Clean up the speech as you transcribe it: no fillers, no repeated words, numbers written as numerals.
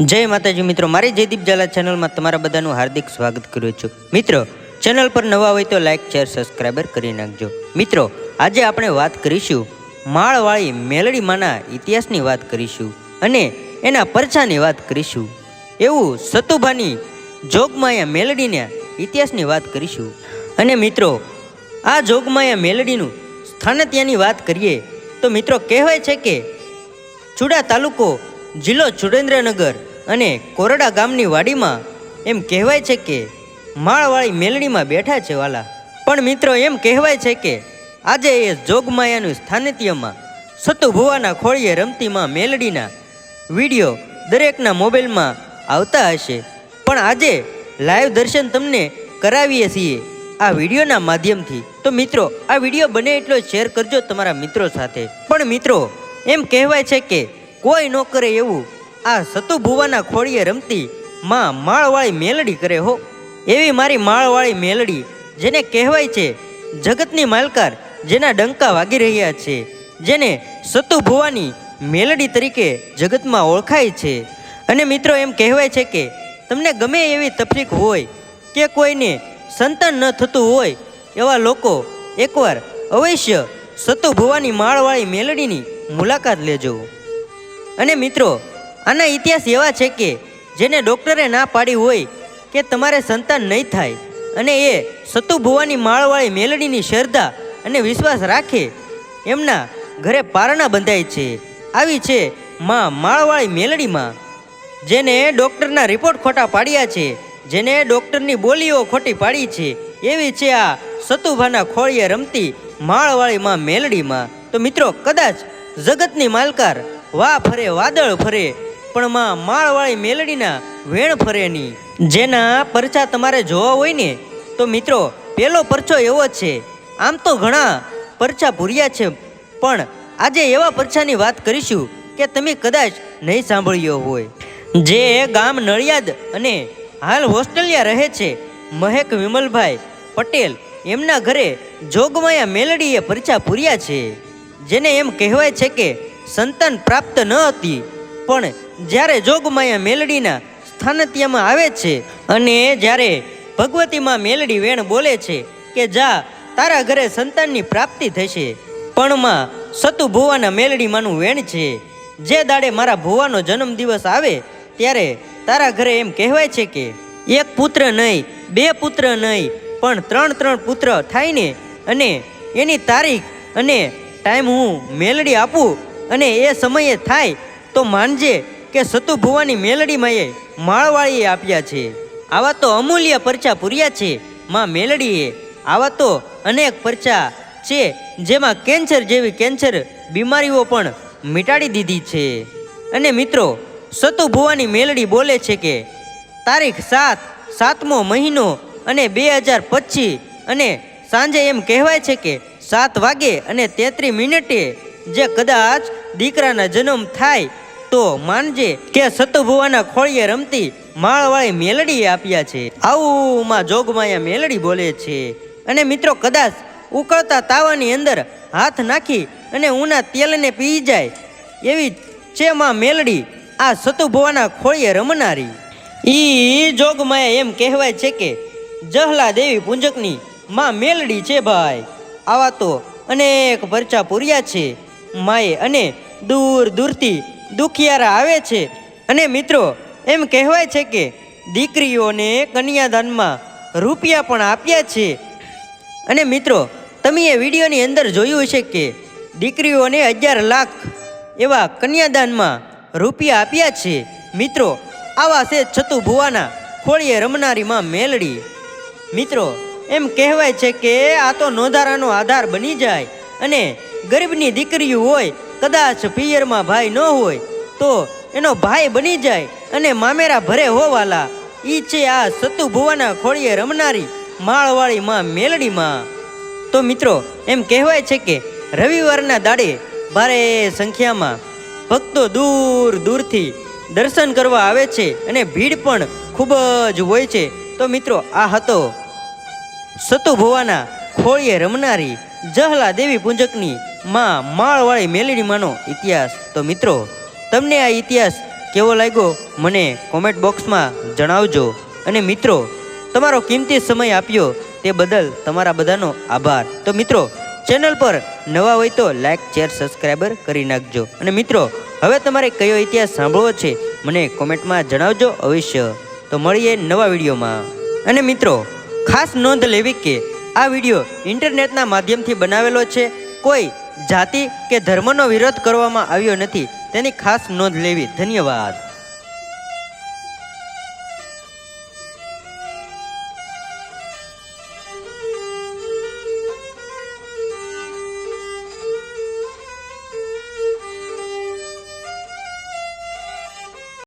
जय माताजी मित्रों, मारी जयदीप झाला चेनल में तमारा बधानु हार्दिक स्वागत करूँ छूं। मित्रों, चेनल पर नवा होय तो लाइक शेर सब्सक्राइबर करी नाखजो। मित्रों, आज आपणे वात करीशुं माळवाळी मेलडी माना इतिहासनी वात करीशुं अने एना परचानी वात करीशुं। एवुं सतुभानी जोगमाया मेलडीना इतिहासनी वात करीशुं। अने मित्रों, आ जोगमाया मेलडीनुं स्थानत्यानी वात करीए तो मित्रों कहेवाय छे के चूड़ा तालुको जिल्लो सुरेन्द्रनगर अने कोरडा गामनी वाडीमां एम कहेवाय छे के माळवाळी मेलडीमां बेठा छे वाला। पण मित्रों एम कहेवाय छे के आजे ए जोगमायानुं स्थानित्यमां सतुभुवाना खोळिये रमती मां मेलडीना विडियो दरेकना मोबाइलमां आवता हशे, पण आजे लाइव दर्शन तमने करावीए छीए आ विडियोना माध्यमथी। तो मित्रों आ विडियो बने एटलो शेर करजो तमारा मित्रों साथे। पण मित्रों एम कहेवाय छे के कोई न करे एवं आ सतुभुवाना खोड़िए रमती मां माळवाळी मेलडी करे हो। एवी मारी माळवाळी मेलडी जेने कहेवाय छे जगतनी मालकार, जेना डंका वागी रह्या छे, जेने सतुभुवानी मेलडी तरीके जगत में ओळखाय छे। अने मित्रों एम कहेवाय छे के तमने गमे एवी तकलीफ होय के कोईने संतान न थतुं होय एवा लोको एकवार अवश्य सतुभुवानी माळवाळी मेलडीनी मुलाकात लेजो। अने मित्रों आना इतिहास एवा छे के जेने डॉक्टरे ना पाड़ी होय के तमारे संतान नहीं थाय अने ए सतुभुवानी माळवाळी मेलडीनी श्रद्धा अने विश्वास राखे एमना घरे पारणा बंधाय छे। आवी छे मां माळवाळी मेलडी मां, जेने डॉक्टरना रिपोर्ट खोटा पाड्या छे, जेने डॉक्टरनी बोलीओ खोटी पाड़ी छे, एवी छे आ सतुभाना खोळिये रमती माळवाळी मां मेलडी मां। तो मित्रों कदाच जगतनी मालकार वा फरे वादळ फरे पण मां माळवाळी मेलडीना वेण फरे नी। जेना परचा तमारे जोवा होय ने तो मित्रों पेलो परचो एवो छे। आम तो घणा परचा पूर्या छे पण आजे एवा परचानी वात करीशुं के तमे कदाच नहीं सांभळ्यो होय। जे गाम नळियाद अने हाल होस्टेलिया रहे छे महेक विमलभाई पटेल एमना घरे जोगमाया मेलडीए परचा पूर्या छे। जेने एम कहेवाय छे के संतान प्राप्त न हती पण ज्यारे जोगमाया मेलडीना स्थानत्यमां आवे छे अने ज्यारे भगवती मां मेलडी वेण बोले छे के जा तारा घरे संताननी प्राप्ति थशे, पण मां सतुभुवाना मेलडी मानुं वेण छे। जे दाड़े मारा भुવાનો जन्म दिवस आवे त्यारे तारा घरे एम कहेवाय छे के एक पुत्र नहीं, बे पुत्र नहीं पण त्रण पुत्र थाय ने अने एनी तारीख अने टाइम हूँ मेलडी आपू अने ए समये थाय तो मानजे के सतुभुवानी मेलडी माए माळवाळीए आप्या छे। आवा तो अमूल्य परचा पूर्या छे मां मेलडीए। आवा तो अनेक परचा छे जेमां केन्सर जेवी केन्सर बीमारीओ पण मिटाड़ी दीधी छे। अने मित्रों सतुभुवानी मेलडी बोले छे के तारीख 7मो महीनो अने 2025 अने सांजे एम कहेवाय छे के 7 वागे अने 33 मिनिटे जे कदाच दीकराना जन्म थाय तो मानजे के सतुभुवाना खोळिये रमती माळवाळी मेलडीए आप्या छे। आवुं मां जोगमाया मेलडी बोले छे। अने मित्रों कदाच उकळता तावानी अंदर हाथ नाखी अने ऊना तेलने पी जाय एवी छे मां मेलडी आ सतुभुवाना खोळिये रमनारी। ई जोगमाया एम कहेवाय छे के जहला देवी पुंजकनी मां मेलडी छे भाई। आवा तो अनेक परचा पूर्या छे माए अने दूर दूरथी दुखियारा आवे छे। अने मित्रों एम कहेवाय छे के दीकरीओने कन्यादानमा रूपिया पण आप्या छे। अने मित्रों तमे ए विडियोनी अंदर जोयुं हशे के दीकरीओने 11 लाख एवा कन्यादानमा रूपिया आप्या छे। मित्रों आवा छे सतुभुवाना खोळिये रमनारी मां मेलडी। मित्रों एम कहेवाय छे के आ तो नोंधारानो आधार बनी जाय अने गरीबनी दीकरीओ होय कदाच पियरमा भाई न होय तो एनो भाई बनी जाय अने मामेरा भरे होवाला। ई छे आ सतुभुवाना खोळिये रमनारी माळवाळी मां मेलडी मां। तो मित्रों एम कहेवाय छे के रविवाરના દાડે ભારે સંખ્યામાં ભક્તો दूर दूरથી દર્શન કરવા આવે છે અને ભીડ પણ ખૂબ જ હોય છે। તો મિત્રો આ હતો સતુભુવાના ખોળીએ રમનારી જહલા દેવી પૂંજકની માં માળવાળી મેલડી માનો ઇતિહાસ। તો મિત્રો તમને આ ઇતિહાસ કેવો લાગ્યો મને કોમેન્ટ બોક્સમાં જણાવજો. અને મિત્રો, તમારો કિંમતી સમય આપ્યો તે બદલ તમારા બધાનો આભાર. તો મિત્રો, ચેનલ પર નવા હોય તો લાઈક શેર સબસ્ક્રાઈબર કરી નાખજો. અને મિત્રો, હવે તમારે કયો ઇતિહાસ સાંભળવો છે મને કોમેન્ટમાં જણાવજો અવશ્ય. તો મળીએ નવા વિડીયોમાં. અને મિત્રો, ખાસ નોંધ લેવી કે આ વિડીયો ઇન્ટરનેટના માધ્યમથી બનાવેલો છે. કોઈ જાતિ કે ધર્મનો વિરોધ કરવામાં આવ્યો નથી, તેની ખાસ નોંધ લેવી. ધન્યવાદ.